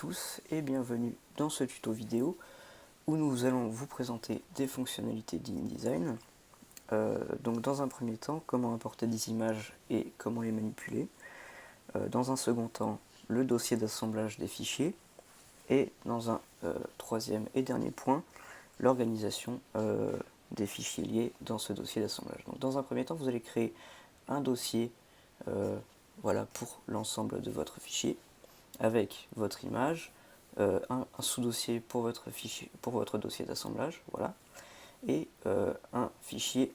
Tous et bienvenue dans ce tuto vidéo où nous allons vous présenter des fonctionnalités d'InDesign. Donc dans un premier temps, comment importer des images et comment les manipuler. Dans un second temps, le dossier d'assemblage des fichiers. Et dans un troisième et dernier point, l'organisation des fichiers liés dans ce dossier d'assemblage. Donc dans un premier temps, vous allez créer un dossier voilà, pour l'ensemble de votre fichier avec votre image, un sous-dossier pour votre fichier, pour votre dossier d'assemblage, voilà, et un fichier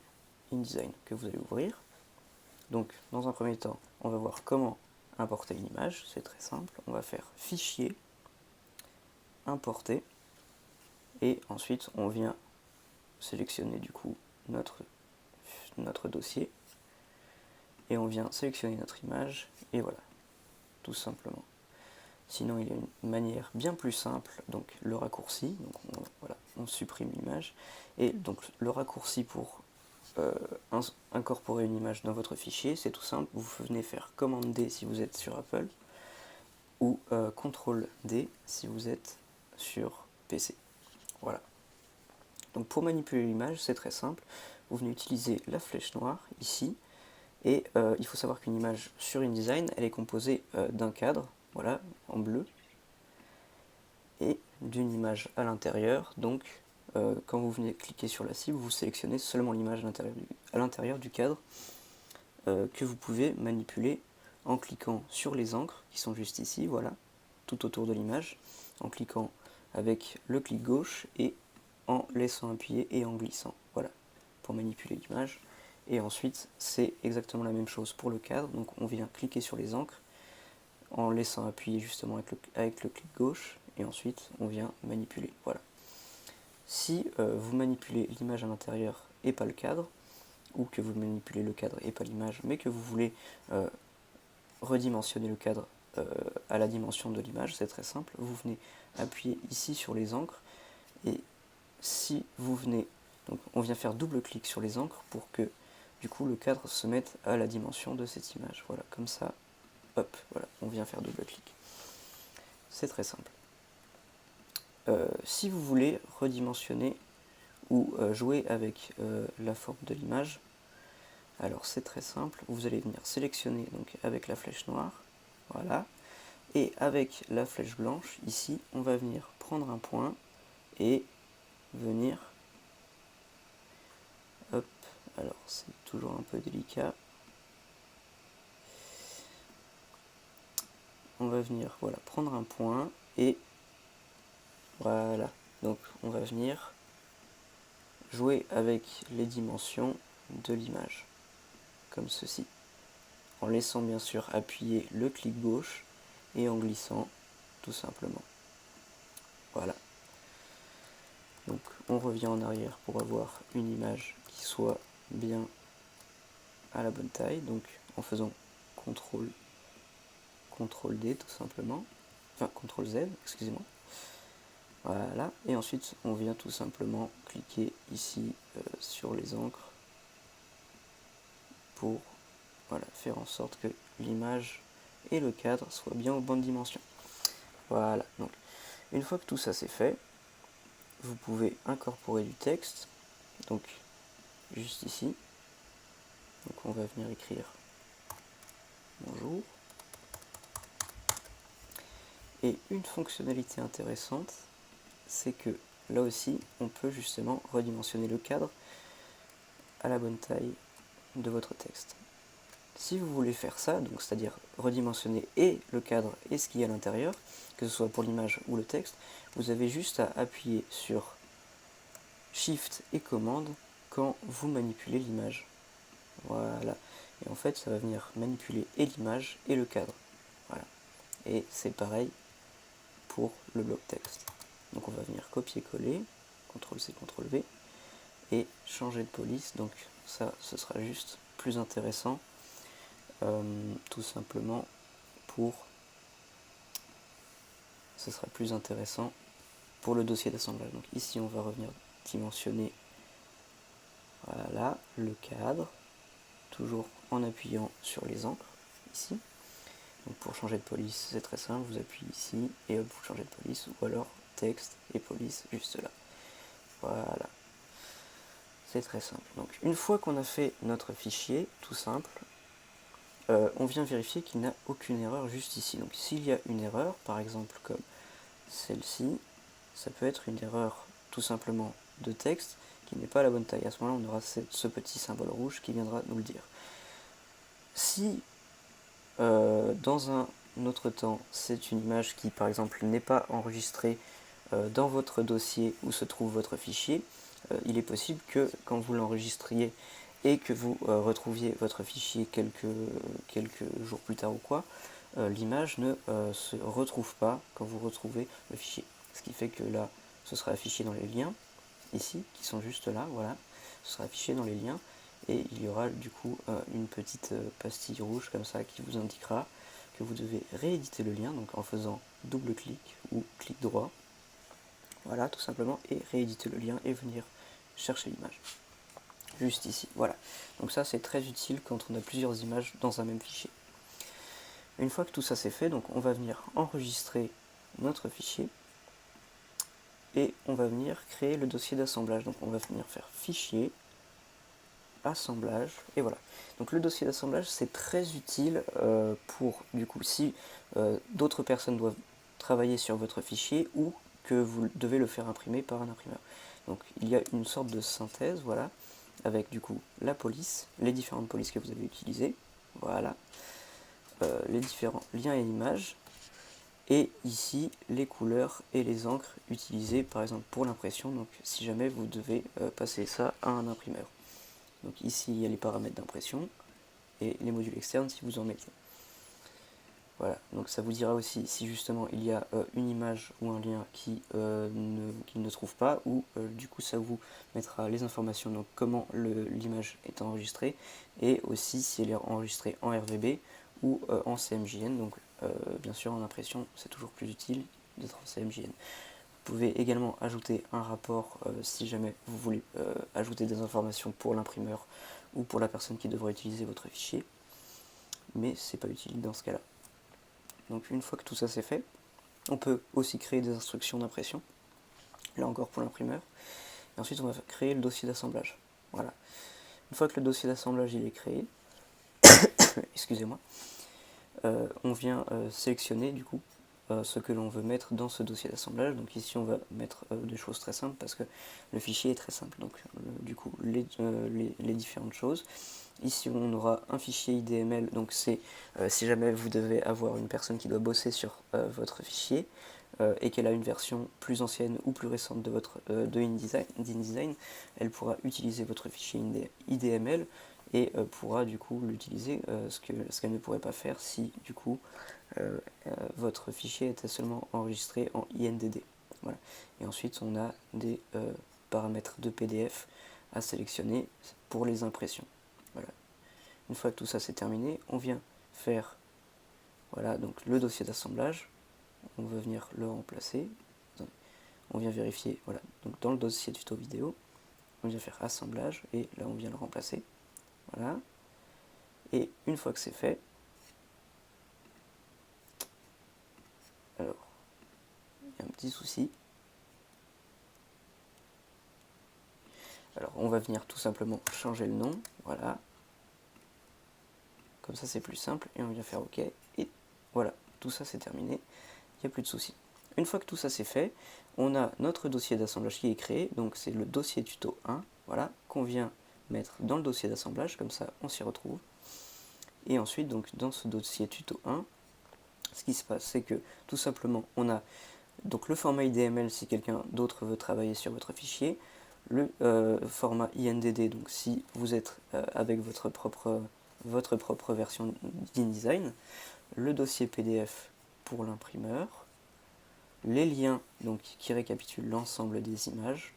InDesign que vous allez ouvrir. Donc, dans un premier temps, on va voir comment importer une image. C'est très simple. On va faire Fichier, Importer, et ensuite on vient sélectionner du coup notre dossier, et on vient sélectionner notre image, et voilà, tout simplement. Sinon, il y a une manière bien plus simple, donc le raccourci. Donc voilà, on supprime l'image. Et donc le raccourci pour incorporer une image dans votre fichier, c'est tout simple. Vous venez faire Commande D si vous êtes sur Apple, ou CTRL D si vous êtes sur PC. Voilà. Donc pour manipuler l'image, c'est très simple. Vous venez utiliser la flèche noire ici. Et il faut savoir qu'une image sur InDesign, elle est composée d'un cadre, voilà, en bleu, et d'une image à l'intérieur. Donc quand vous venez cliquer sur la cible, vous sélectionnez seulement l'image à l'intérieur du cadre que vous pouvez manipuler en cliquant sur les encres qui sont juste ici, voilà, tout autour de l'image, en cliquant avec le clic gauche et en laissant appuyer et en glissant, voilà, pour manipuler l'image. Et ensuite, c'est exactement la même chose pour le cadre, donc on vient cliquer sur les encres en laissant appuyer justement avec le clic gauche, et ensuite on vient manipuler, voilà. Si vous manipulez l'image à l'intérieur et pas le cadre, ou que vous manipulez le cadre et pas l'image, mais que vous voulez redimensionner le cadre à la dimension de l'image, c'est très simple, vous venez appuyer ici sur les encres, et si vous venez, donc on vient faire double clic sur les encres pour que du coup le cadre se mette à la dimension de cette image, voilà, comme ça, hop, voilà, on vient faire double clic. C'est très simple. Si vous voulez redimensionner ou jouer avec la forme de l'image, alors c'est très simple, vous allez venir sélectionner donc avec la flèche noire, voilà, et avec la flèche blanche, ici, on va venir prendre un point et venir, hop, alors c'est toujours un peu délicat, on va venir, voilà, prendre un point et voilà, donc on va venir jouer avec les dimensions de l'image, comme ceci, en laissant bien sûr appuyer le clic gauche et en glissant tout simplement. Voilà. Donc on revient en arrière pour avoir une image qui soit bien à la bonne taille, donc en faisant CTRL D tout simplement, enfin CTRL Z, excusez-moi. Voilà, et ensuite on vient tout simplement cliquer ici sur les encres pour voilà, faire en sorte que l'image et le cadre soient bien aux bonnes dimensions. Voilà, donc une fois que tout ça c'est fait, vous pouvez incorporer du texte, donc juste ici. Donc on va venir écrire bonjour. Et une fonctionnalité intéressante, c'est que là aussi, on peut justement redimensionner le cadre à la bonne taille de votre texte. Si vous voulez faire ça, donc c'est-à-dire redimensionner et le cadre et ce qu'il y a à l'intérieur, que ce soit pour l'image ou le texte, vous avez juste à appuyer sur Shift et Commande quand vous manipulez l'image. Voilà. Et en fait, ça va venir manipuler et l'image et le cadre. Voilà. Et c'est pareil pour le bloc texte. Donc on va venir copier-coller, CTRL-C, CTRL-V, et changer de police. Donc ça, ce sera juste plus intéressant, tout simplement ce sera plus intéressant pour le dossier d'assemblage. Donc ici, on va revenir dimensionner, voilà, le cadre, toujours en appuyant sur les encres, ici. Donc pour changer de police, c'est très simple, vous appuyez ici et hop, vous changez de police, ou alors texte et police juste là. Voilà, c'est très simple. Donc une fois qu'on a fait notre fichier, tout simple, on vient vérifier qu'il n'y a aucune erreur juste ici. Donc s'il y a une erreur, par exemple comme celle-ci, ça peut être une erreur tout simplement de texte qui n'est pas à la bonne taille. À ce moment-là, on aura ce petit symbole rouge qui viendra nous le dire. Si dans un autre temps, c'est une image qui, par exemple, n'est pas enregistrée dans votre dossier où se trouve votre fichier, il est possible que quand vous l'enregistriez et que vous retrouviez votre fichier quelques jours plus tard ou quoi, l'image ne se retrouve pas quand vous retrouvez le fichier. Ce qui fait que là, ce sera affiché dans les liens, ici, qui sont juste là, voilà, ce sera affiché dans les liens, et il y aura du coup une petite pastille rouge comme ça qui vous indiquera que vous devez rééditer le lien, donc en faisant double clic ou clic droit, voilà, tout simplement, et rééditer le lien et venir chercher l'image. Juste ici, voilà. Donc ça, c'est très utile quand on a plusieurs images dans un même fichier. Une fois que tout ça c'est fait, donc on va venir enregistrer notre fichier et on va venir créer le dossier d'assemblage. Donc on va venir faire fichier, assemblage, et voilà. Donc le dossier d'assemblage, c'est très utile pour, du coup, si d'autres personnes doivent travailler sur votre fichier ou que vous devez le faire imprimer par un imprimeur. Donc il y a une sorte de synthèse, voilà, avec du coup la police, les différentes polices que vous avez utilisées, voilà, les différents liens et images, et ici les couleurs et les encres utilisées par exemple pour l'impression, donc si jamais vous devez passer ça à un imprimeur. Donc ici il y a les paramètres d'impression et les modules externes si vous en mettez. Voilà, donc ça vous dira aussi si justement il y a une image ou un lien qu'il ne trouve pas, ou du coup ça vous mettra les informations, donc comment l'image est enregistrée, et aussi si elle est enregistrée en RVB ou en CMJN, donc bien sûr en impression c'est toujours plus utile d'être en CMJN. Vous pouvez également ajouter un rapport si jamais vous voulez ajouter des informations pour l'imprimeur ou pour la personne qui devra utiliser votre fichier, mais c'est pas utile dans ce cas-là. Donc une fois que tout ça c'est fait, on peut aussi créer des instructions d'impression, là encore pour l'imprimeur, et ensuite on va créer le dossier d'assemblage. Voilà. Une fois que le dossier d'assemblage il est créé, excusez-moi, on vient sélectionner du coup ce que l'on veut mettre dans ce dossier d'assemblage. Donc ici on va mettre des choses très simples parce que le fichier est très simple. Donc du coup les différentes choses. Ici on aura un fichier IDML, donc c'est si jamais vous devez avoir une personne qui doit bosser sur votre fichier et qu'elle a une version plus ancienne ou plus récente de InDesign, elle pourra utiliser votre fichier IDML et pourra du coup l'utiliser, ce qu'elle ne pourrait pas faire si du coup votre fichier était seulement enregistré en INDD. Voilà. Et ensuite on a des paramètres de PDF à sélectionner pour les impressions. Voilà. Une fois que tout ça c'est terminé, on vient faire voilà, donc le dossier d'assemblage, on va venir le remplacer, on vient vérifier, voilà, donc dans le dossier tuto vidéo, on vient faire assemblage et là on vient le remplacer, voilà, et une fois que c'est fait, alors, il y a un petit souci, alors on va venir tout simplement changer le nom, voilà, comme ça c'est plus simple, et on vient faire OK, et voilà, tout ça c'est terminé, il n'y a plus de soucis. Une fois que tout ça c'est fait, on a notre dossier d'assemblage qui est créé, donc c'est le dossier tuto 1, voilà, qu'on vient mettre dans le dossier d'assemblage, comme ça on s'y retrouve. Et ensuite, donc dans ce dossier tuto 1, ce qui se passe, c'est que tout simplement, on a donc le format IDML si quelqu'un d'autre veut travailler sur votre fichier, le format INDD, donc si vous êtes avec votre propre version d'InDesign, le dossier PDF pour l'imprimeur, les liens donc, qui récapitulent l'ensemble des images,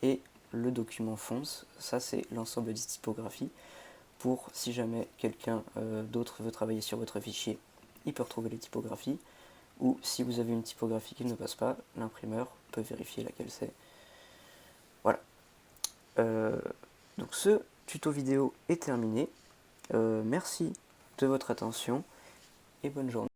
et le document fonce, ça c'est l'ensemble des typographies, pour si jamais quelqu'un d'autre veut travailler sur votre fichier, il peut retrouver les typographies, ou si vous avez une typographie qui ne passe pas, l'imprimeur peut vérifier laquelle c'est. Voilà. Donc ce tuto vidéo est terminé. Merci de votre attention et bonne journée.